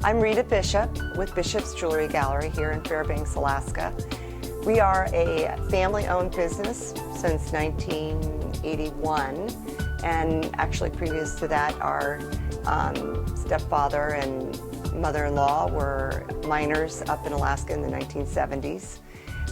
I'm Rita Bishop with Bishop's Jewelry Gallery here in Fairbanks, Alaska. We are a family-owned business since 1981, and actually previous to that our stepfather and mother-in-law were miners up in Alaska in the 1970s.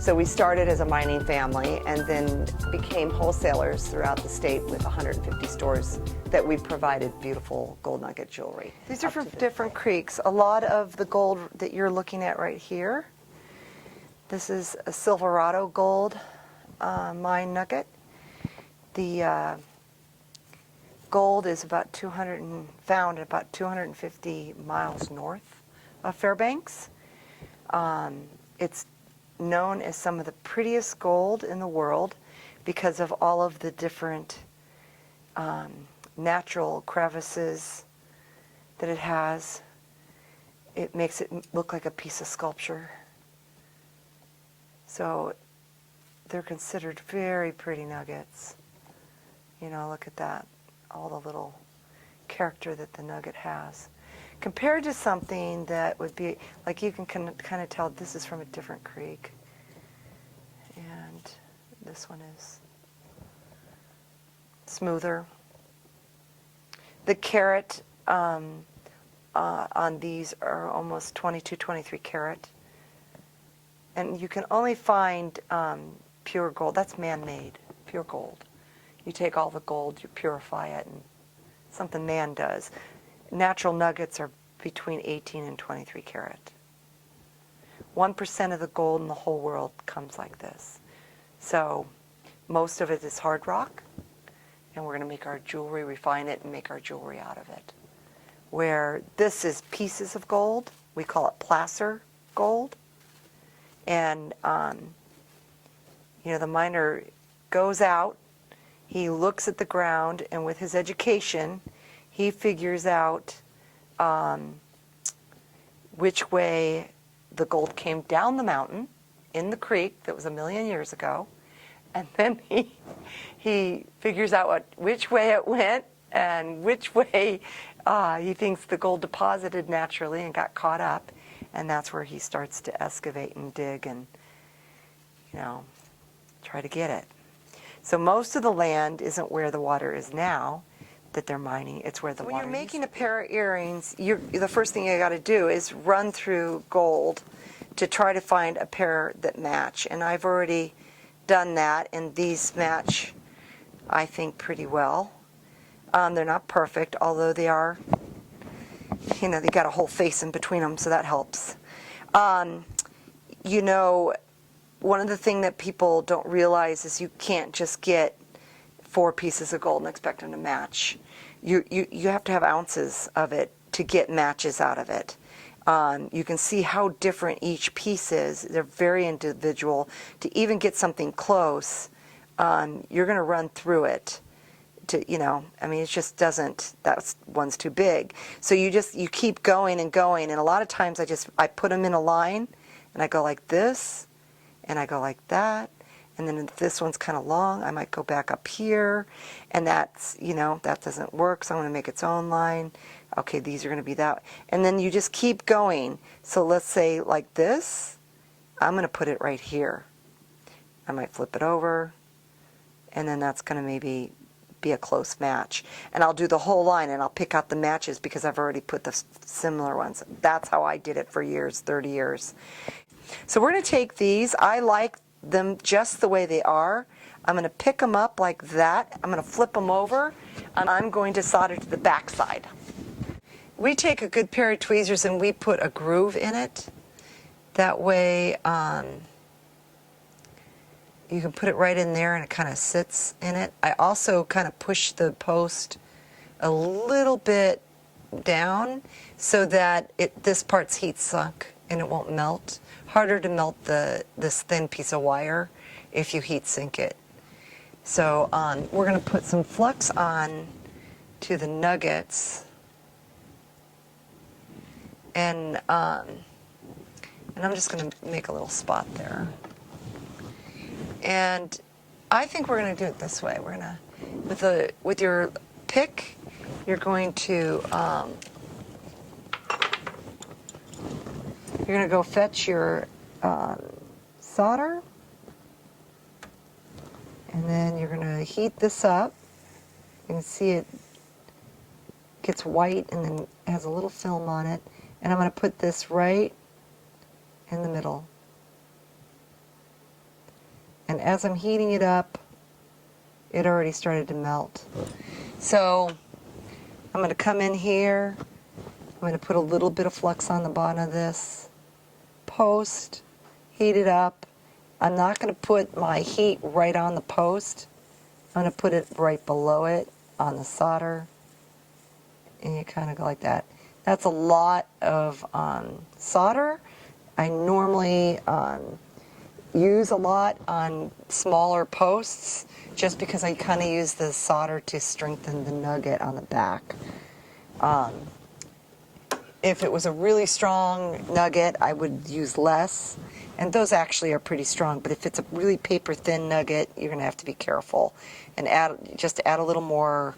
So we started as a mining family and then became wholesalers throughout the state with 150 stores that we provided beautiful Gold Nugget jewelry. These are from different creeks. A lot of the gold that you're looking at right here, this is a Silverado gold mine nugget. The gold is about found about 250 miles north of Fairbanks. It's known as some of the prettiest gold in the world because of all of the different natural crevices that it has. It makes it look like a piece of sculpture. So they're considered very pretty nuggets. You know, look at that, all the little character that the nugget has. Compared to something that would be, like you can kind of tell this is from a different creek. And this one is smoother. The carat on these are almost 22, 23 carat. And you can only find pure gold. That's man-made, pure gold. You take all the gold, you purify it, and something man does. Natural nuggets are between 18 and 23 carat. 1% of the gold in the whole world comes like this. So most of it is hard rock, and we're going to make our jewelry, refine it, and make our jewelry out of it. Where this is pieces of gold, we call it placer gold. And, you know, the miner goes out, he looks at the ground, and with his education, he figures out which way the gold came down the mountain in the creek that was 1 million years ago, and then he figures out which way it went and which way he thinks the gold deposited naturally and got caught up, and that's where he starts to excavate and dig and, you know, try to get it. So most of the land isn't where the water is now that they're mining, it's where the water is. When you're making a pair of earrings, the first thing you got to do is run through gold to try to find a pair that match. And I've already done that, and these match, I think, pretty well. They're not perfect, although they are, you know, they got a whole face in between them, so that helps. You know, one of the things that people don't realize is you can't just get 4 pieces of gold and expect them to match. You have to have ounces of it to get matches out of it. You can see how different each piece is. They're very individual. To even get something close, you're going to run through it. You know, I mean, it just doesn't, that one's too big. So you keep going and going, and a lot of times I put them in a line, and I go like this, and I go like that, and then if this one's kind of long, I might go back up here, and that's, you know, that doesn't work, so I'm going to make its own line. Okay, these are going to be that, and then you just keep going. So let's say like this, I'm going to put it right here. I might flip it over, and then that's going to maybe be a close match. And I'll do the whole line, and I'll pick out the matches because I've already put the similar ones. That's how I did it for years, 30 years. So we're going to take these. I like them just the way they are. I'm going to pick them up like that. I'm going to flip them over, and I'm going to solder to the back side. We take a good pair of tweezers and we put a groove in it. That way you can put it right in there and it kind of sits in it. I also kind of push the post a little bit down so that this part's heat sunk and it won't melt. Harder to melt this thin piece of wire if you heat sink it. So we're going to put some flux on to the nuggets, and I'm just going to make a little spot there. And I think we're going to do it this way. We're going to, with your pick, you're going to You're going to go fetch your solder, and then you're going to heat this up. You can see it gets white and then has a little film on it. And I'm going to put this right in the middle. And as I'm heating it up, it already started to melt. So I'm going to come in here. I'm going to put a little bit of flux on the bottom of this post, heat it up. I'm not going to put my heat right on the post. I'm going to put it right below it on the solder. And you kind of go like that. That's a lot of solder. I normally use a lot on smaller posts just because I kind of use the solder to strengthen the nugget on the back. If it was a really strong nugget, I would use less. And those actually are pretty strong, but if it's a really paper thin nugget, you're going to have to be careful and just add a little more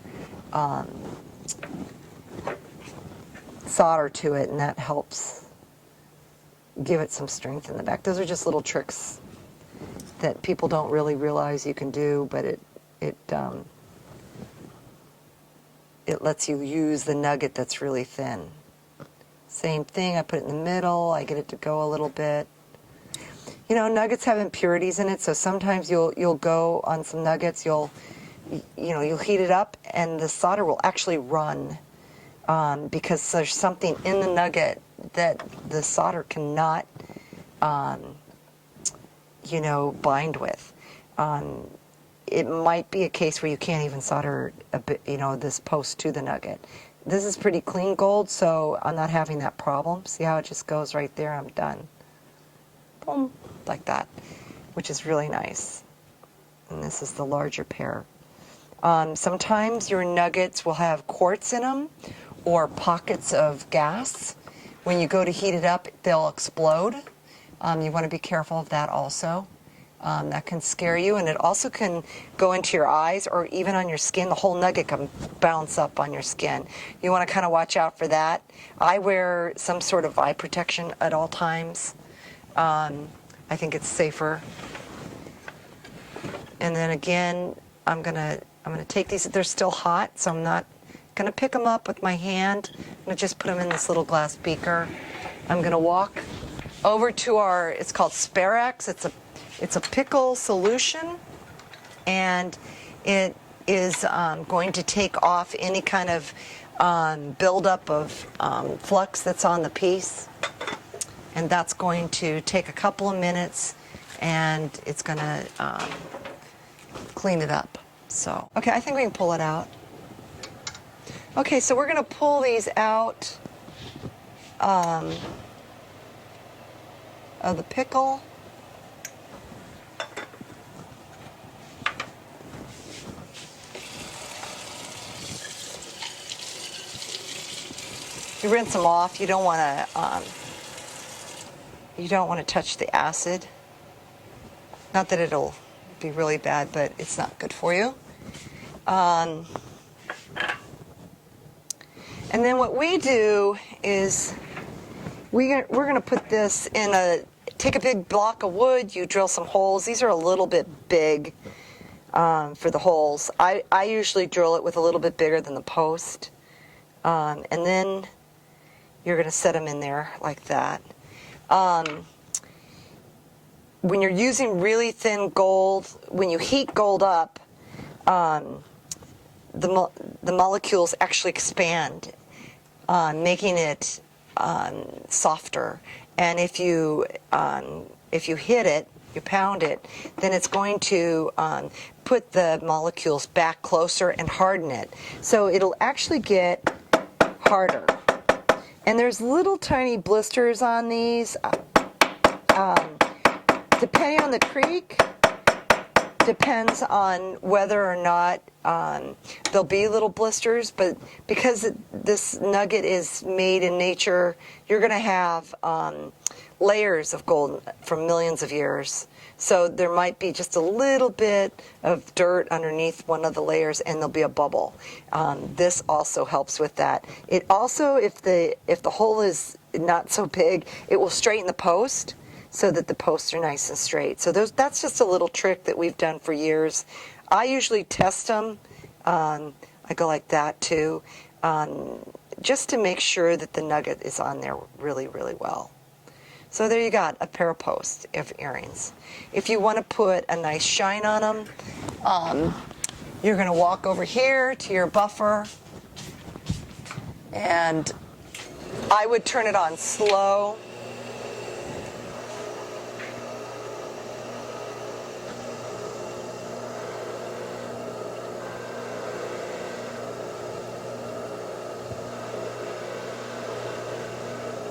solder to it, and that helps give it some strength in the back. Those are just little tricks that people don't really realize you can do, but it lets you use the nugget that's really thin. Same thing, I put it in the middle, I get it to go a little bit. You know, nuggets have impurities in it, so sometimes you'll go on some nuggets, you'll heat it up, and the solder will actually run because there's something in the nugget that the solder cannot, bind with. It might be a case where you can't even solder a bit, this post to the nugget. This is pretty clean gold, so I'm not having that problem. See how it just goes right there? I'm done. Boom, like that, which is really nice. And this is the larger pair. Sometimes your nuggets will have quartz in them or pockets of gas. When you go to heat it up, they'll explode. You want to be careful of that also. That can scare you, and it also can go into your eyes or even on your skin. The whole nugget can bounce up on your skin. You want to kind of watch out for that. I wear some sort of eye protection at all times. I think it's safer. And then again, I'm gonna take these. They're still hot, so I'm not gonna pick them up with my hand. I'm gonna just put them in this little glass beaker. I'm gonna walk over to it's called Sparex. It's a pickle solution, and it is going to take off any kind of buildup of flux that's on the piece. And that's going to take a couple of minutes, and it's going to clean it up. So, okay, I think we can pull it out. Okay, so we're going to pull these out of the pickle. You rinse them off. You don't want to touch the acid. Not that it'll be really bad, but it's not good for you. And then what we do is we're going to put this in take a big block of wood, you drill some holes. These are a little bit big for the holes. I usually drill it with a little bit bigger than the post. And then you're going to set them in there like that. When you're using really thin gold, when you heat gold up, the molecules actually expand, making it softer. And if you hit it, you pound it, then it's going to put the molecules back closer and harden it. So it'll actually get harder. And there's little tiny blisters on these. Depending on the creek, depends on whether or not there'll be little blisters, but because this nugget is made in nature, you're going to have layers of gold from millions of years. So there might be just a little bit of dirt underneath one of the layers, and there'll be a bubble. This also helps with that. It also, if the hole is not so big, it will straighten the post so that the posts are nice and straight. So that's just a little trick that we've done for years. I usually test them. I go like that too, just to make sure that the nugget is on there really, really well. So there you got a pair of posts of earrings. If you want to put a nice shine on them, you're going to walk over here to your buffer, and I would turn it on slow.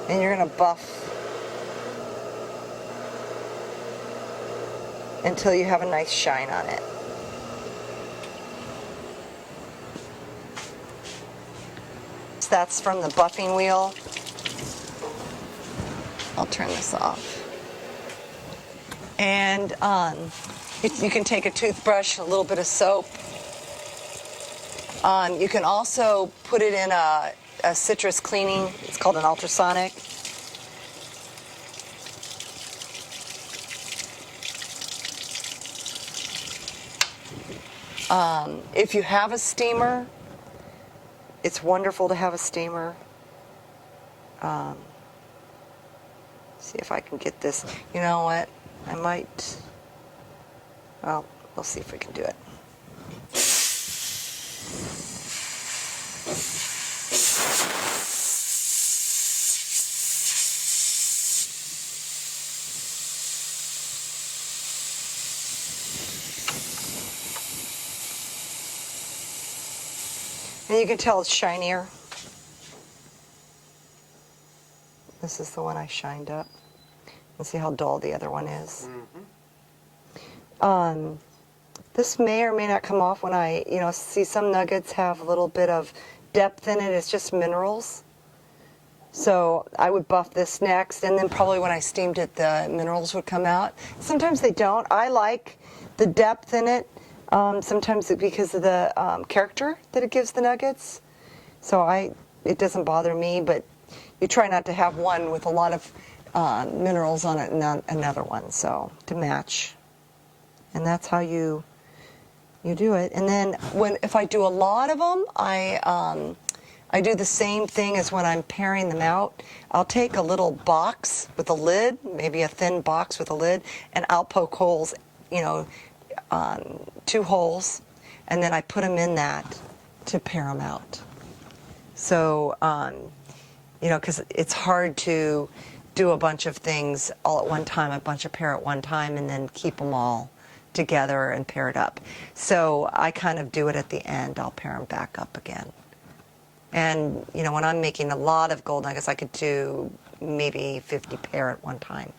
And you're going to buff until you have a nice shine on it. So that's from the buffing wheel. I'll turn this off. And you can take a toothbrush, a little bit of soap. You can also put it in a citrus cleaning. It's called an ultrasonic. If you have a steamer, it's wonderful to have a steamer. See if I can get this. You know what? I might. Well, we'll see if we can do it. And you can tell it's shinier. This is the one I shined up. And see how dull the other one is. Mm-hmm. This may or may not come off when I, see some nuggets have a little bit of depth in it. It's just minerals. So I would buff this next, and then probably when I steamed it, the minerals would come out. Sometimes they don't. I like the depth in it. Sometimes because of the character that it gives the nuggets. So it doesn't bother me, but you try not to have one with a lot of minerals on it and not another one, so to match. And that's how you do it. And then if I do a lot of them, I do the same thing as when I'm pairing them out. I'll take a little box with a lid, maybe a thin box with a lid, and I'll poke holes, 2 holes, and then I put them in that to pair them out. So, because it's hard to do a bunch of things all at one time, a bunch of pair at one time, and then keep them all together and paired up. So I kind of do it at the end. I'll pair them back up again. And, when I'm making a lot of gold nuggets, I could do maybe 50 pair at one time.